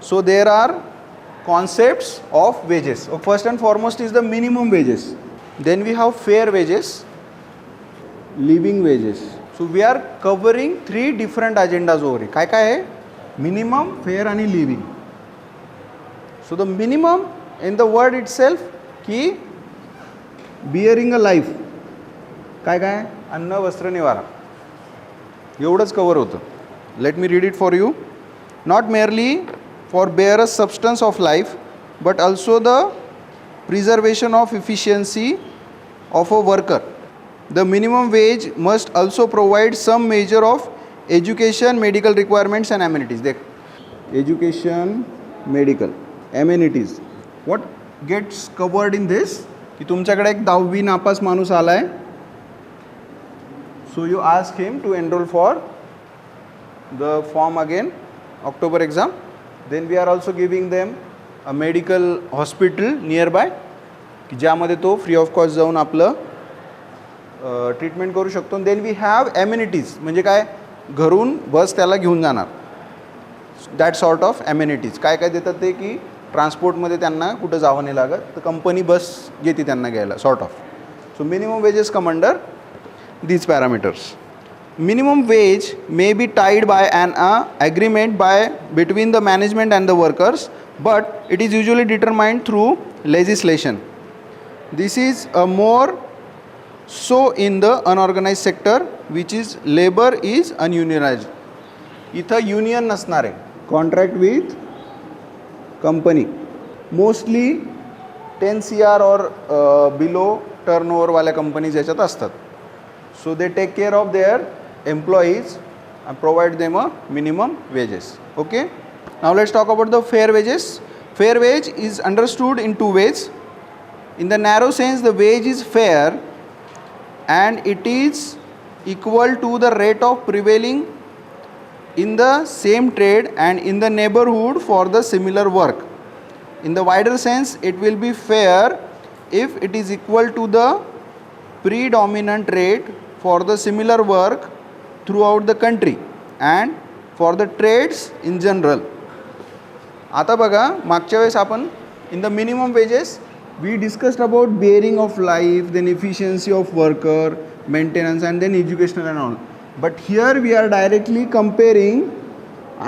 So there are concepts of wages. So first and foremost is the minimum wages. Then we have fair wages, living wages. So we are covering 3 different agendas over here. काय आहे? Minimum, fair आणि living. So the minimum in the word itself की bearing a life. काय काय? अन्न वस्त्र निवारा. एवढंच कवर होतं. Let me read it for you. Not merely for bear a substance of life, but also the preservation of efficiency of a worker. The minimum wage must also provide some measure of education, medical requirements and amenities. देख, education, medical, amenities. What gets covered in this? की तुमच्याकडे एक 10वी नापास माणूस आलाय. So you ask him to enroll for the form again, October exam. Then we are also giving them a medical hospital nearby की ज्यामध्ये तो फ्री ऑफ कॉस्ट जाऊन आपलं ट्रीटमेंट करू शकतो. देन वी हॅव ॲम्युनिटीज, म्हणजे काय, घरून बस त्याला घेऊन जाणार. That sort of amenities. काय काय देतात ते की ट्रान्सपोर्टमध्ये त्यांना कुठं जावं नाही लागत, तर कंपनी बस घेते त्यांना घ्यायला, sort of. So minimum wages come under these parameters. Minimum wage may be tied by an agreement between the management and the workers, but it is usually determined through legislation. This is more so in the unorganized sector, which is labor is ununionized. इथं union नसणार आहे. Contract with company, mostly 10 CR और below टर्नओव्हरवाल्या companies याच्यात असतात. So they take care of their employees and provide them a minimum wages. Okay. Now let's talk about the fair wages. Fair wage is understood in 2 ways. In the narrow sense, the wage is fair and it is equal to the rate of prevailing in the same trade and in the neighborhood for the similar work. In the wider sense, it will be fair if it is equal to the predominant rate for the similar work throughout the country and for the trades in general. आता बघा, मागच्या वेळेस आपण in the minimum wages we discussed about bearing of life, then efficiency of worker, maintenance and then educational and all. But here we are directly comparing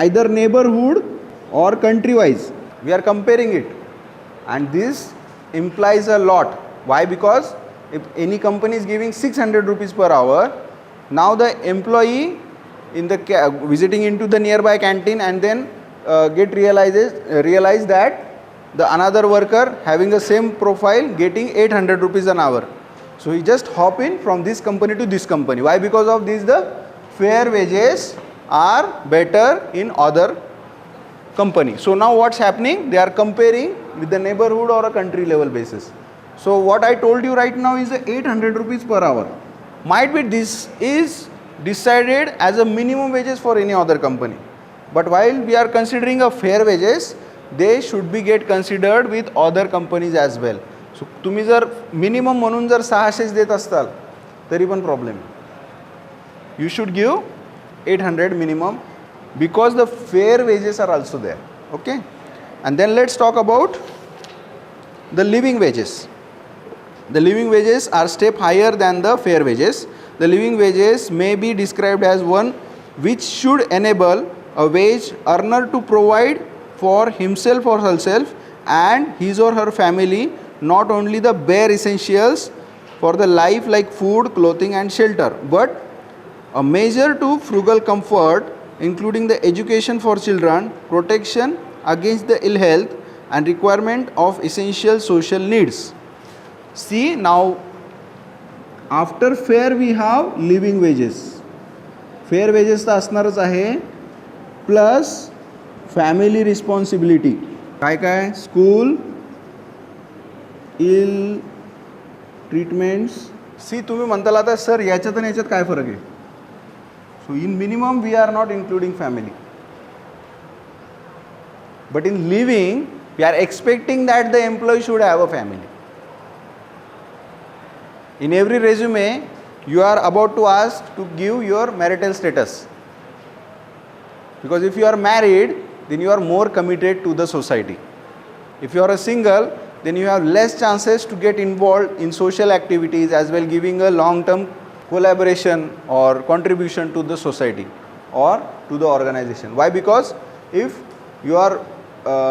either neighborhood or country wise. We are comparing it and this implies a lot. Why? Because if any company is giving 600 rupees per hour, now the employee in the visiting into the nearby canteen and then realize that the another worker having the same profile getting 800 rupees an hour. So he just hop in from this company to this company. Why? Because of this the fair wages are better in other company. So now what's happening? They are comparing with the neighborhood or a country level basis. So what I told you right now is 800 rupees per hour. Might be this is decided as a minimum wages for any other company. But while we are considering a fair wages, they should be get considered with other companies as well. So तुम्ही जर minimum म्हणून जर 600 देत असताल तरी पण problem. You should give 800 minimum because the fair wages are also there. Okay. And then let's talk about the living wages. The living wages are step higher than the fair wages. The living wages may be described as one which should enable a wage earner to provide for himself or herself and his or her family not only the bare essentials for the life like food, clothing and shelter, but a measure to frugal comfort including the education for children, protection against the ill health and requirement of essential social needs. See, now after fair we have living wages. Fair wages तर असणारच आहे plus family responsibility. काय काय? School, इल treatments. सी तुम्ही म्हणताल आता sir याच्यात आणि याच्यात काय फरक आहे? So in minimum we are not including family, but in living we are expecting that the employee should have a family. In every resume, you are about to ask to give your marital status. Because if you are married, then you are more committed to the society. If you are a single, then you have less chances to get involved in social activities as well, giving a long-term collaboration or contribution to the society or to the organization. Why? Because if you are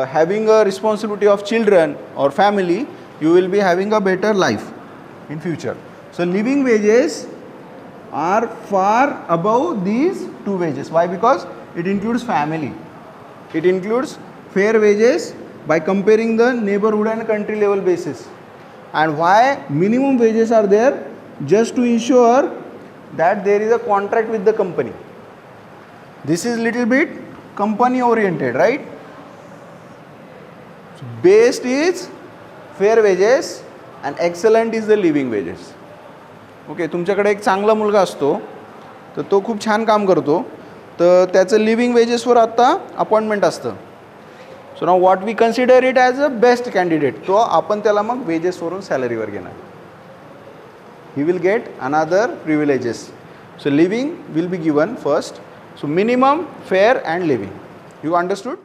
having a responsibility of children or family, you will be having a better life in future. So living wages are far above these two wages. Why? Because it includes family. It includes fair wages by comparing the neighborhood and country level basis. And why minimum wages are there? Just to ensure that there is a contract with the company. This is little bit company oriented, right? So best is fair wages and excellent is the living wages. Okay, तुमच्याकडे एक चांगला मुलगा असतो तर तो खूप छान काम करतो, तर त्याचं लिव्हिंग वेजेसवर आत्ता अपॉइंटमेंट असतं. So now what we consider it as a best candidate, तो आपण त्याला मग वेजेसवरून सॅलरीवर घेणार. He will get another privileges. So living will be given first. So minimum, fair and living. You understood?